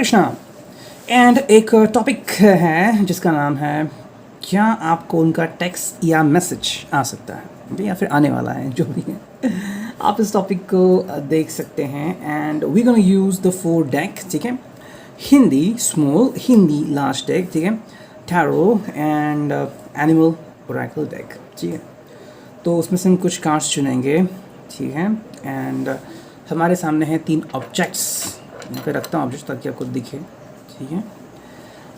Krishna. And एक topic है जिसका नाम है क्या आपको उनका टेक्स्ट या मैसेज आ सकता है या फिर आने वाला है, जो भी है। आप इस टॉपिक को देख सकते हैं and we gonna use the 4 deck, ठीक है। Hindi small, Hindi last deck, ठीक है। Tarot and animal oracle deck, ठीक है। तो उसमें से हम कुछ कार्ड्स चुनेंगे, ठीक है। एंड हमारे सामने हैं 3 ऑब्जेक्ट्स। यहाँ पे रखता हूँ ऑब्जेक्ट ताकि आपको दिखे, ठीक है।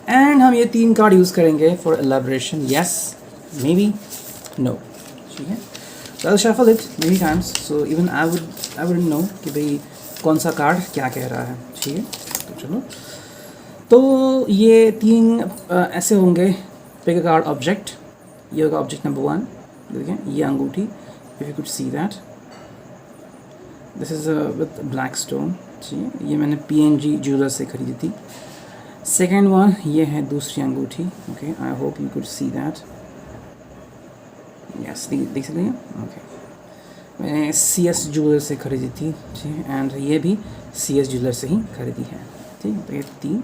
एंड हम ये 3 कार्ड यूज़ करेंगे for elaboration, yes maybe no, ठीक है। तो I shuffle it many times so even I would know कि भाई कौन सा कार्ड क्या कह रहा है, ठीक है। तो चलो, तो ये 3 ऐसे होंगे। पिक अ कार्ड ऑब्जेक्ट, ये होगा ऑब्जेक्ट नंबर 1, देखिए ये अंगूठी, if you could see that this is with black stone, ठीक है। ये मैंने PNG ज्वेलर से खरीदी थी। सेकेंड वन, ये है दूसरी अंगूठी, okay. I hope you could see that, yes देख सकते हैं, ओके। मैंने CS ज्वेलर से खरीदी थी, ठीक है। एंड ये भी CS ज्वेलर से ही खरीदी है, ठीक है। तो ये 3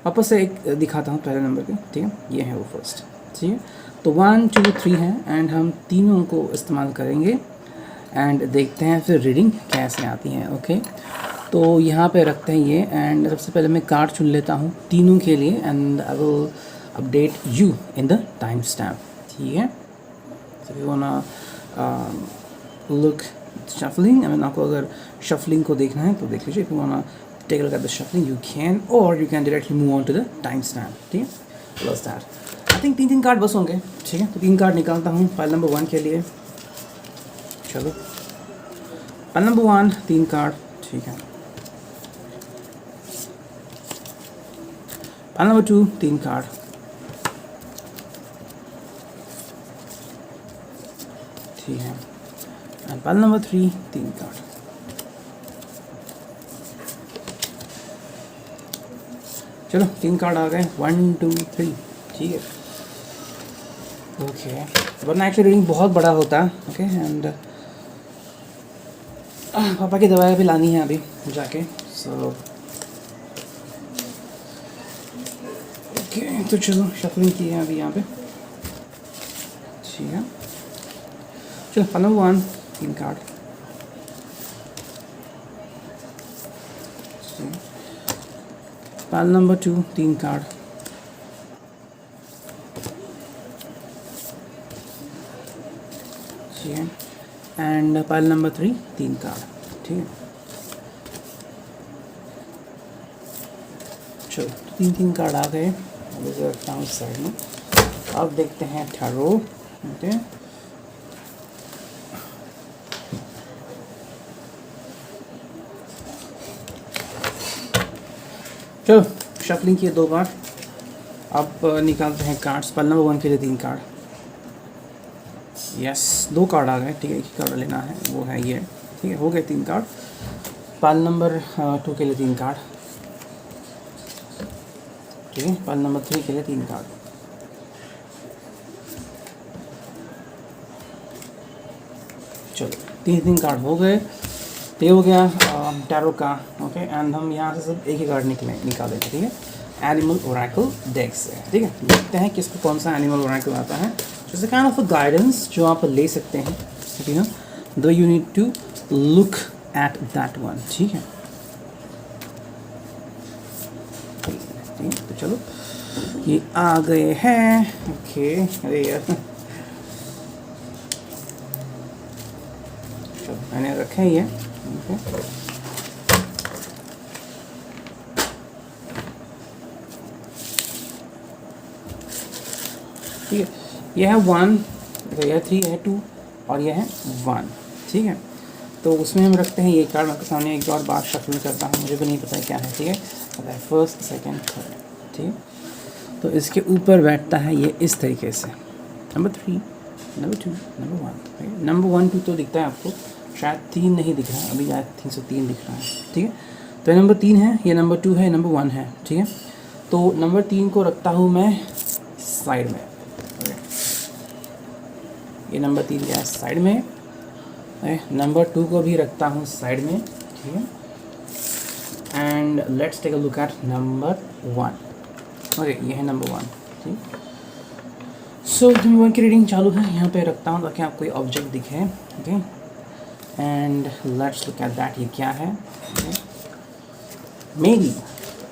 वापस से एक दिखाता हूँ पहले नंबर के, ठीक है। ये है वो फर्स्ट, ठीक है। तो 1 2 3 है एंड हम तीनों को इस्तेमाल करेंगे एंड देखते हैं फिर रीडिंग कैसे आती है, ओके। तो यहाँ पे रखते हैं ये एंड सबसे पहले मैं कार्ड चुन लेता हूँ तीनों के लिए and I will update you in the timestamp, ठीक है। So you wanna look shuffling, I mean आपको अगर शफलिंग को देखना है तो देख लीजिए। If you wanna take a look at the shuffling you can, और you can directly move on to the timestamp, ठीक है। बस दैट, आई थिंक 3 कार्ड बस होंगे, ठीक है। तो 3 कार्ड निकालता हूँ फाइल नंबर 1 के लिए। चलो, फाइल नंबर 1 3 कार्ड, ठीक है। फाइल नंबर 2 3 कार्ड, ठीक है। And file number 3 3 card. चलो 3 कार्ड आ गए, 1 2 3, ठीक है, ओके। वरना एक्चुअली रीडिंग बहुत बड़ा होता है, ओके। एंड पापा की दवाई भी लानी है अभी जाके, सो ओके। तो चलो शफलिंग की है अभी यहाँ पे, ठीक है। चलो file number 1 3 card, file number 2 3 card, ठीक है। एंड फाइल नंबर 3 3 कार्ड, ठीक है। चलो 3 कार्ड आ गए, रखता हूँ साइड में। अब देखते हैं टैरो, ओके। चलो शफलिंग किए 2 बार, अब निकालते हैं कार्ड्स। फाइल नंबर 1 के लिए 3 कार्ड, यस 2 कार्ड आ गए, ठीक है। एक ही कार्ड लेना है, वो है ये, ठीक है। हो गए 3 कार्ड। फाइल नंबर 2 के लिए 3 कार्ड, ठीक है। फाइल नंबर 3 के लिए 3 कार्ड, चलो 3 कार्ड हो गए। तो ये हो गया टैरो का, ओके। एंड हम यहाँ से सब एक ही कार्ड निकालेंगे, ठीक है। एनिमल ओरेकल डेक से, ठीक है। देखते हैं किसको कौन सा एनिमल ओरेकल आता है। जैसे काइंड ऑफ गाइडेंस जो आप ले सकते हैं, ठीक है। Do you need to look at that one, ठीक है। तो चलो ये आ गए हैं, ओके। अरे यार चलो मैंने रखे हैं ये, ओके। ठीक है, यह है 1, यह 3 है 2 और यह है 1, ठीक है। तो उसमें हम रखते हैं ये कार्ड। आपके सामने एक और बार शफल करता हूँ, मुझे भी नहीं पता क्या है, ठीक है। फर्स्ट सेकंड थर्ड, ठीक है। तो इसके ऊपर बैठता है ये इस तरीके से, नंबर 3 नंबर 2 नंबर 1, नंबर 1 2 तो दिखता है आपको, शायद 3 नहीं दिख रहा है अभी, शायद 303 दिख रहा है, ठीक है। तो ये नंबर 3 है, ये नंबर 2 है, नंबर 1 है, ठीक है। तो नंबर 3 को रखता हूँ मैं साइड में, ये नंबर 3 गया साइड में। नंबर 2 को भी रखता हूँ साइड में, ठीक है। And let's take a look at number 1. Okay, ये है नंबर 1. ठीक, सो नंबर 1 की रीडिंग चालू है. यहाँ पे रखता हूँ ताकि आपको कोई ऑब्जेक्ट दिखे. Okay, and let's look at that. ये क्या है? May be.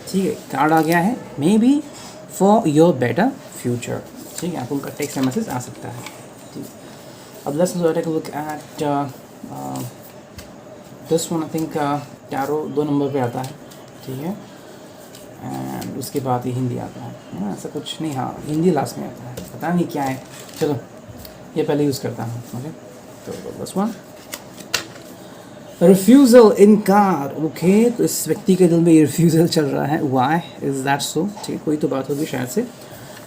ठीक है, कार्ड आ गया है may be for your better future. ठीक है, आपको उनका टेक्स्ट मैसेज आ सकता है. ठीक, अब let's take a look at this one. I think tarot 2 number पे आता है. ठीक है, एंड उसके बाद ही हिंदी आता है. ऐसा कुछ नहीं, हाँ हिंदी लास्ट में आता है. पता नहीं क्या है, चलो ये पहले यूज़ करता हूँ. ओके, तो बस वन रिफ्यूज़ल, इनकार. ओके, तो इस व्यक्ति के दिल में ये रिफ्यूज़ल चल रहा है. Why is that so? ठीक है, कोई तो बात होगी शायद से.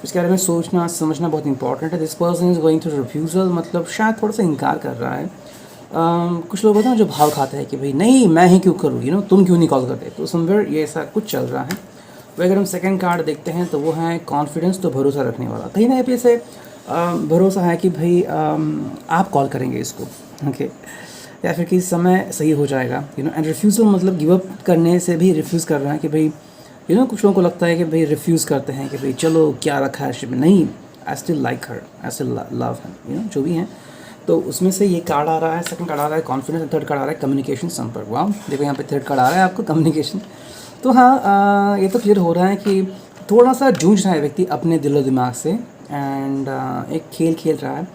इसके बारे में सोचना समझना बहुत इंपॉर्टेंट है. This person is going to refusal, मतलब शायद थोड़ा सा इनकार कर रहा है. कुछ लोग होते हैं जो भाव खाते हैं कि भाई नहीं मैं ही क्यों करूँ, तुम क्यों नहीं कॉल करते. तो समवेयर ये ऐसा कुछ चल रहा है. वह अगर हम सेकंड कार्ड देखते हैं तो वो है कॉन्फिडेंस, तो भरोसा रखने वाला. कहीं ना कहीं से भरोसा है कि भाई आप कॉल करेंगे इसको. ओके, या फिर किसी समय सही हो जाएगा. एंड रिफ्यूज़ल मतलब गिव अप करने से भी रिफ्यूज़ कर रहा है कि भाई कुछ लोगों को लगता है कि भाई रिफ्यूज़ करते हैं कि भाई चलो क्या रखा है शिप में. नहीं, I still like her, I still love हर, जो भी हैं. तो उसमें से ये कार्ड आ रहा है, सेकंड कार्ड आ रहा है कॉन्फिडेंस, थर्ड कार्ड आ रहा है कम्युनिकेशन, संपर्क. वाह, देखो यहाँ पे थर्ड कार्ड आ रहा है आपको कम्युनिकेशन. तो हाँ, ये तो क्लियर हो रहा है कि थोड़ा सा जूझ रहा है व्यक्ति अपने दिलो दिमाग से. एंड एक खेल खेल रहा है.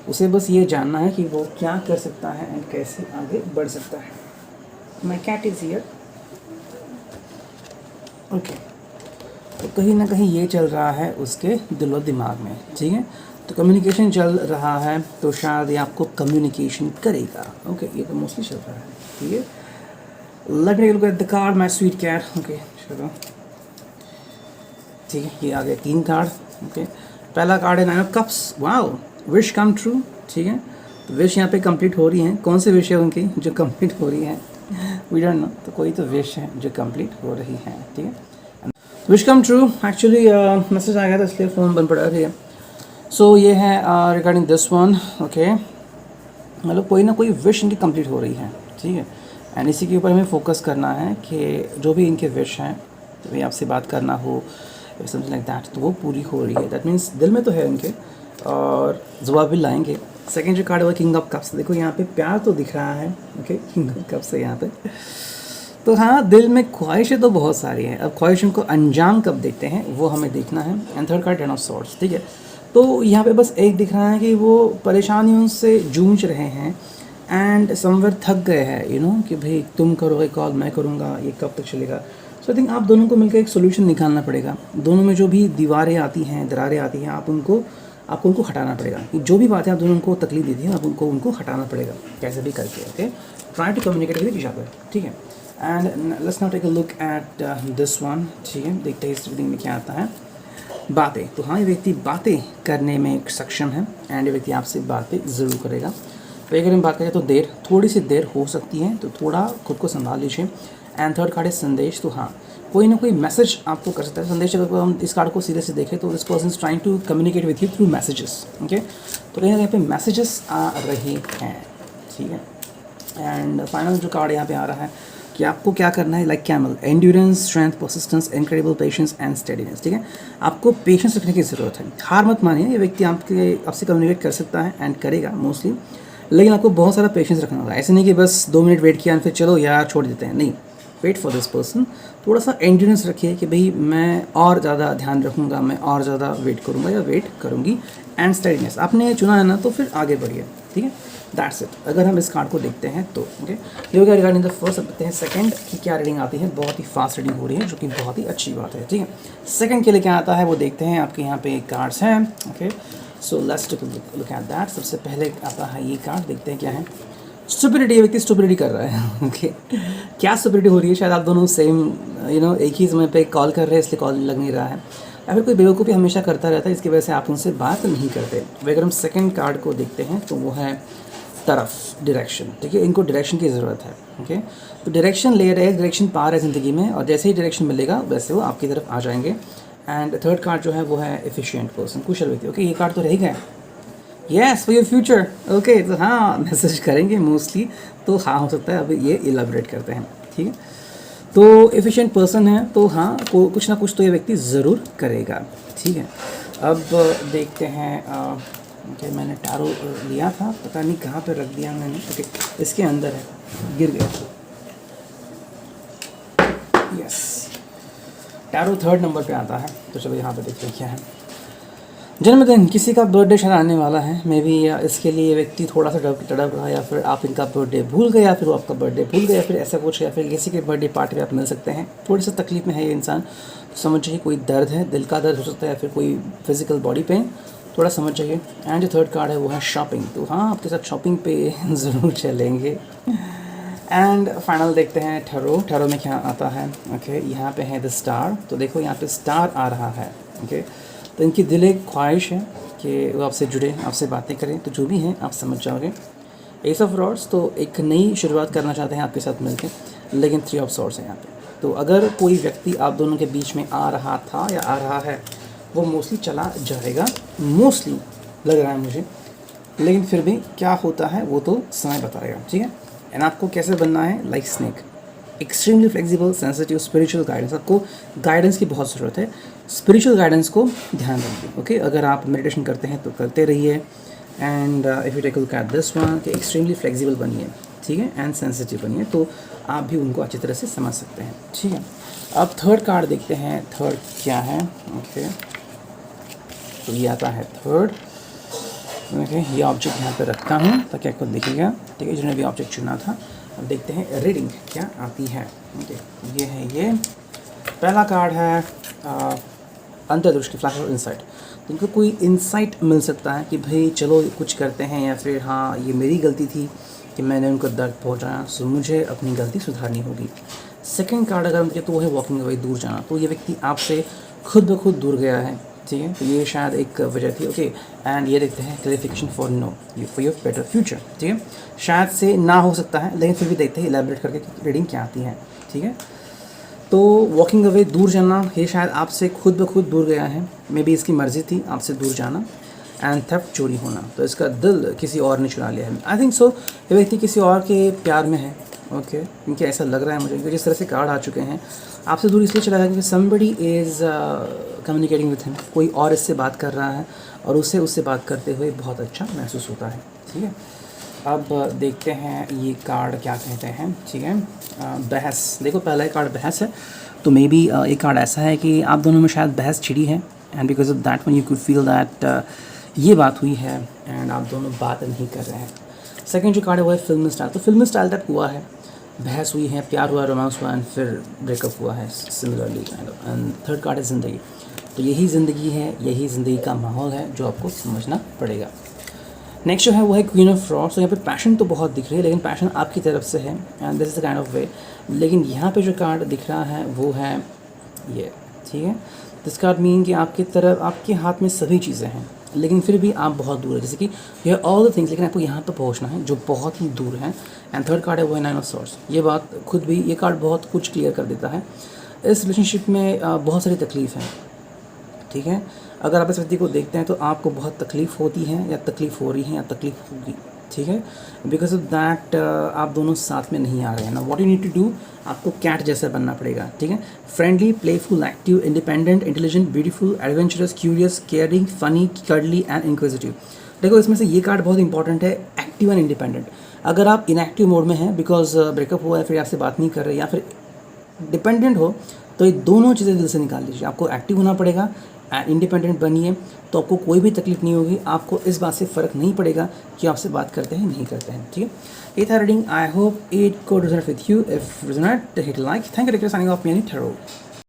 उसे बस ये जानना है कि वो क्या कर सकता है एंड कैसे आगे बढ़ सकता है. My cat is here. Okay, तो कहीं ना कहीं ये चल रहा है उसके दिलो दिमाग में. ठीक है, तो कम्युनिकेशन चल रहा है, तो शायद ये आपको कम्युनिकेशन करेगा. ओके, ये तो मोस्टली चल रहा है. ठीक है, let me look at the card my sweet cat. Okay, चलो ठीक है, ये आ गया 3 कार्ड. ओके, पहला कार्ड है 9 of cups. Wow, wish come true. ठीक है, तो विश यहाँ पे कंप्लीट हो रही हैं. कौन से विश है उनकी जो कंप्लीट हो रही है? We don't know. तो कोई तो विश है जो कंप्लीट हो रही है. ठीक है, wish come true. Actually message आ गया था इसलिए फ़ोन बंद पड़ा रही है. सो ये है रिगार्डिंग दिस वन. ओके, मतलब कोई ना कोई विश इनकी कंप्लीट हो रही है. ठीक है, एंड इसी के ऊपर हमें फोकस करना है कि जो भी इनके विश हैं, तो भाई आपसे बात करना हो समथिंग लाइक दैट, तो वो पूरी हो रही है. दैट मीन्स दिल में तो है उनके और जवाब भी लाएंगे. सेकेंड जो कार्ड हुआ किंग ऑफ कप्स. देखो यहाँ पे प्यार तो दिख रहा है. ओके, किंग ऑफ कप्स है यहाँ पे. तो हाँ, दिल में ख्वाहिशें तो बहुत सारी हैं. अब ख्वाहिशों को अंजाम कब देखते हैं वो हमें देखना है. And third card 10 of swords. ठीक है, तो यहाँ पे बस एक दिख रहा है कि वो परेशानियों से जूझ रहे हैं एंड समवेयर थक गए हैं. कि भाई तुम करोगे कॉल, मैं करूँगा, ये कब तक चलेगा. सो आई थिंक आप दोनों को मिलकर एक सोल्यूशन निकालना पड़ेगा. दोनों में जो भी दीवारें आती हैं, दरारें आती हैं, आपको उनको हटाना पड़ेगा. कि जो भी बातें आप दोनों को तकलीफ देती हैं आप उनको हटाना पड़ेगा कैसे भी करके. Okay, try to communicate with each other. ठीक है, and let's now take a look at this one. ठीक है, देखते हैं इस रीडिंग में क्या आता है. बातें. तो हाँ, ये व्यक्ति बातें करने में सक्षम है एंड ये व्यक्ति आपसे बातें ज़रूर करेगा. तो अगर हम बात करें तो थोड़ी सी देर हो सकती है, तो थोड़ा खुद को संभाल लीजिए. एंड थर्ड कार्ड है संदेश. तो हाँ, कोई ना कोई मैसेज आपको कर सकता है. संदेश अगर हम इस कार्ड को सीधे से देखें तो this person is trying to communicate with you through messages. Okay, तो कहीं ना कहीं पे मैसेजेस आ रहे हैं. ठीक है, एंड फाइनल जो कार्ड यहाँ पे आ रहा है कि आपको क्या करना है. Like camel, endurance, strength, persistence, incredible patience and steadiness. ठीक है, आपको पेशेंस रखने की ज़रूरत है. हार मत मानिए. ये व्यक्ति आपसे कम्युनिकेट कर सकता है एंड करेगा मोस्टली, लेकिन आपको बहुत सारा पेशेंस रखना होगा. ऐसे नहीं कि बस 2 मिनट वेट किया फिर चलो यार छोड़ देते हैं. नहीं, वेट फॉर दिस पर्सन. थोड़ा सा एंड्योरेंस रखिए कि भाई मैं और ज़्यादा ध्यान रखूँगा, मैं और ज़्यादा वेट करूँगा या वेट करूँगी. एंड स्टेडीनेस, आपने चुना है ना तो फिर आगे बढ़िए. ठीक है, दैट्स इट. अगर हम इस कार्ड को देखते हैं तो ओके, ये हो गया रिगार्डिंग द फर्स्ट. अब देखते हैं सेकंड की क्या रीडिंग आती है. बहुत ही फास्ट रीडिंग हो रही है जो कि बहुत ही अच्छी बात है. ठीक है, सेकंड के लिए क्या आता है वो देखते हैं. आपके यहाँ पे कार्ड्स हैं. Okay, so let's take a look at that. सबसे पहले आता है ये कार्ड, देखते हैं क्या है. स्टुपिडिटी. ये व्यक्ति स्टुपिडिटी कर रहा है. ओके, क्या स्टुपिडिटी हो रही है? शायद आप दोनों सेम एक ही समय पे कॉल कर रहे हैं इसलिए कॉल लग नहीं रहा है, या फिर कोई बेवकूफ़ी हमेशा करता रहता है इसकी वजह से आप उनसे बात नहीं करते. अगर हम सेकंड कार्ड को देखते हैं तो वो है तरफ, डायरेक्शन. ठीक है, इनको डायरेक्शन की ज़रूरत है. ओके, तो डायरेक्शन ले रहे हैं, डायरेक्शन पा रहे हैं ज़िंदगी में, और जैसे ही डायरेक्शन मिलेगा वैसे वो आपकी तरफ आ जाएंगे. एंड थर्ड कार्ड जो है वो है एफिशिएंट पर्सन, कुशल व्यक्ति. ओके, ये कार्ड तो रह गया. Yes, for your future. Okay, तो हाँ मैसेज करेंगे मोस्टली. तो हाँ हो सकता है. अभी ये इलाबरेट करते हैं. ठीक है, तो एफिशिएंट पर्सन है, तो हाँ कुछ ना कुछ तो ये व्यक्ति ज़रूर करेगा। ठीक है, अब देखते हैं कि मैंने टैरो लिया था, पता नहीं कहाँ पे रख दिया मैंने। ओके, इसके अंदर है, गिर गया। यस, टैरो 3rd नंबर पे आता है। तो चलो यहाँ पे देखते हैं क्या है। जन्मदिन, किसी का बर्थडे शायद आने वाला है, मे बी इसके लिए व्यक्ति थोड़ा सा तड़प रहा है, या फिर आप इनका बर्थडे भूल गए, या फिर वो आपका बर्थडे भूल गए, या फिर ऐसा कुछ, या फिर किसी के बर्थडे पार्टी पे आप मिल सकते हैं। थोड़ी सी तकलीफ में है ये इंसान, तो समझ जाइए कोई दर्द है, दिल का दर्द हो सकता है, या फिर कोई फिजिकल बॉडी पेन, थोड़ा समझ जाइए। एंड जो 3rd कार्ड है वो है शॉपिंग, तो हाँ आपके साथ शॉपिंग पे ज़रूर चलेंगे। एंड फाइनल देखते हैं टैरो में क्या आता है। ओके, यहाँ पे है द स्टार, तो देखो यहाँ पे स्टार आ रहा है। ओके, तो इनकी दिल एक ख्वाहिश है कि वो आपसे जुड़े, आपसे बातें करें, तो जो भी हैं आप समझ जाओगे। एस ऑफ रॉड्स, तो एक नई शुरुआत करना चाहते हैं आपके साथ मिलकर, लेकिन 3 ऑफ सॉर्ड्स है यहाँ पे। तो अगर कोई व्यक्ति आप दोनों के बीच में आ रहा था या आ रहा है, वो मोस्टली चला जाएगा, मोस्टली लग रहा है मुझे, लेकिन फिर भी क्या होता है वो तो समय बताएगा। ठीक है, एंड आपको कैसे बनना है, like snake, extremely flexible, sensitive, spiritual guidance. आपको गाइडेंस की बहुत ज़रूरत है, स्पिरिचुअल गाइडेंस को ध्यान रखिए। ओके, अगर आप मेडिटेशन करते हैं तो करते रहिए। And if you take a look at this one, कि एक्सट्रीमली फ्लेक्सिबल बनिए, ठीक है, एंड सेंसिटिव बनिए, तो आप भी उनको अच्छी तरह से समझ सकते हैं। ठीक है, अब 3rd कार्ड देखते हैं, 3rd क्या है। ओके, तो ये आता है 3rd। ओके, ये ऑब्जेक्ट यहाँ पे रखता हूँ ताकि आपको दिखेगा। ठीक है, जिन्होंने भी ऑब्जेक्ट चुना था। अब देखते हैं रीडिंग क्या आती है। ओके, ये है, ये पहला कार्ड है अंतर्दृष्टि, फ्लैश ऑफ इंसाइट। तो इनको कोई इंसाइट मिल सकता है कि भाई चलो कुछ करते हैं, या फिर हाँ ये मेरी गलती थी कि मैंने उनको दर्द पहुँचाया, सो मुझे अपनी गलती सुधारनी होगी। 2nd कार्ड अगर मुझे, तो वो है वॉकिंग अवे, दूर जाना। तो ये व्यक्ति आपसे खुद ब खुद दूर गया है। ठीक है, तो ये शायद एक वजह थी। ओके, एंड ये देखते हैं clarification for no, for your better future. ठीक है, शायद से ना हो सकता है, लेकिन फिर भी देखते हैं इलेबरेट करके कि रीडिंग क्या आती है। ठीक है, तो वॉकिंग अवे, दूर जाना, ये शायद आपसे खुद ब खुद दूर गया है, मे बी इसकी मर्ज़ी थी आपसे दूर जाना। एंड थेफ्ट, चोरी होना, तो इसका दिल किसी और ने चुरा लिया है। आई थिंक सो ये व्यक्ति किसी और के प्यार में है। ओके, क्योंकि ऐसा लग रहा है मुझे, क्योंकि जिस तरह से कार्ड आ चुके हैं, आपसे दूर इसलिए चला गया क्योंकि somebody is communicating with him, कोई और इससे बात कर रहा है, और उसे उससे बात करते हुए बहुत अच्छा महसूस होता है। ठीक है, अब देखते हैं ये कार्ड क्या कहते हैं। ठीक है, बहस, देखो पहला ही कार्ड बहस है, तो मे बी एक कार्ड ऐसा है कि आप दोनों में शायद बहस छिड़ी है, and because of that one you could feel that ये बात हुई है, एंड आप दोनों बात नहीं कर रहे हैं। 2nd जो कार्ड है वो है फिल्म स्टाइल, तो फिल्म स्टाइल तक हुआ है, बहस हुई है, प्यार हुआ, रोमांस हुआ, एंड फिर ब्रेकअप हुआ है similarly kind of. And 3rd card है ज़िंदगी, तो यही ज़िंदगी है, यही ज़िंदगी का माहौल है जो आपको समझना पड़ेगा। नेक्स्ट जो है वो है क्वीन ऑफ फ्रॉड्स। तो यहाँ पे पैशन तो बहुत दिख रही है, लेकिन पैशन आपकी तरफ से है, and this is the kind of वे। लेकिन यहाँ पे जो कार्ड दिख रहा है वो है ये। ठीक है, दिस कार्ड मीन कि आपकी तरफ, आपके हाथ में सभी चीज़ें हैं, लेकिन फिर भी आप बहुत दूर है, जैसे कि you have all the things, लेकिन आपको यहाँ पर पहुँचना है जो बहुत ही दूर है। एंड 3rd कार्ड है वो है 9 ऑफ सॉर्ड्स। ये बात खुद भी, ये कार्ड बहुत कुछ क्लियर कर देता है। इस रिलेशनशिप में बहुत सारी तकलीफ़ है। ठीक है, अगर आप इस व्यक्ति को देखते हैं तो आपको बहुत तकलीफ़ होती है, या तकलीफ़ हो रही है, या तकलीफ़ होगी। ठीक है, बिकॉज ऑफ दैट आप दोनों साथ में नहीं आ रहे हैं ना। What you need to do, आपको कैट जैसा बनना पड़ेगा। ठीक है, friendly, playful, active, independent, intelligent, beautiful, adventurous, curious, caring, funny, cuddly and inquisitive. देखो इसमें से ये कार्ड बहुत इंपॉर्टेंट है, एक्टिव एंड इंडिपेंडेंट। अगर आप इनएक्टिव मोड में हैं बिकॉज ब्रेकअप हुआ है, फिर आपसे बात नहीं कर रहे, या फिर डिपेंडेंट हो, तो ये दोनों चीज़ें दिल से निकाल लीजिए। आपको एक्टिव होना पड़ेगा, इंडिपेंडेंट बनिए, तो आपको कोई भी तकलीफ नहीं होगी, आपको इस बात से फ़र्क नहीं पड़ेगा कि आपसे बात करते हैं नहीं करते हैं। ठीक है, ये था reading. I hope it code resonate with you. If resonate hit like. Thank you, signing of me, tarot.